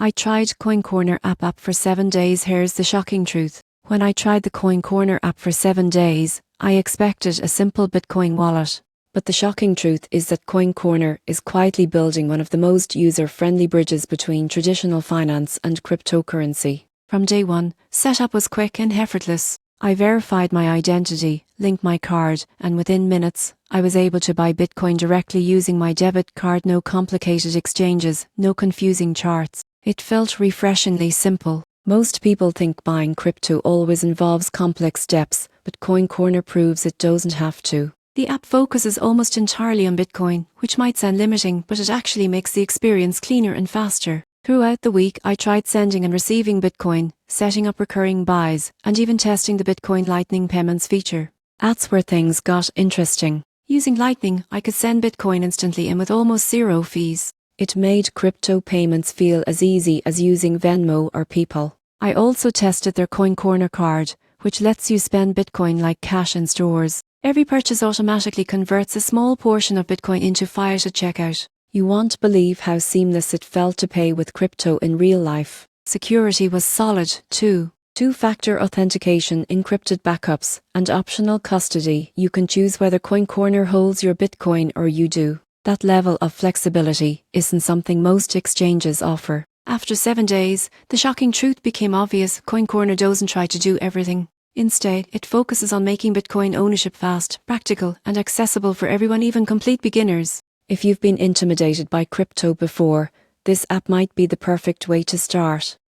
I tried CoinCorner app for 7 days. Here's the shocking truth. When I tried the CoinCorner app for 7 days, I expected a simple Bitcoin wallet. But the shocking truth is that CoinCorner is quietly building one of the most user-friendly bridges between traditional finance and cryptocurrency. From day one, setup was quick and effortless. I verified my identity, linked my card, and within minutes, I was able to buy Bitcoin directly using my debit card. No complicated exchanges, no confusing charts. It felt refreshingly simple. Most people think buying crypto always involves complex steps, but CoinCorner proves it doesn't have to. The app focuses almost entirely on Bitcoin, which might sound limiting, but it actually makes the experience cleaner and faster. Throughout the week, I tried sending and receiving Bitcoin, setting up recurring buys, and even testing the Bitcoin Lightning payments feature. That's where things got interesting. Using Lightning, I could send Bitcoin instantly and with almost zero fees. It made crypto payments feel as easy as using Venmo or PayPal. I also tested their CoinCorner card, which lets you spend Bitcoin like cash in stores. Every purchase automatically converts a small portion of Bitcoin into fiat at checkout. You won't believe how seamless it felt to pay with crypto in real life. Security was solid, too. Two-factor authentication, encrypted backups, and optional custody. You can choose whether CoinCorner holds your Bitcoin or you do. That level of flexibility isn't something most exchanges offer. After 7 days, the shocking truth became obvious. CoinCorner doesn't try to do everything. Instead, it focuses on making Bitcoin ownership fast, practical, and accessible for everyone, even complete beginners. If you've been intimidated by crypto before, this app might be the perfect way to start.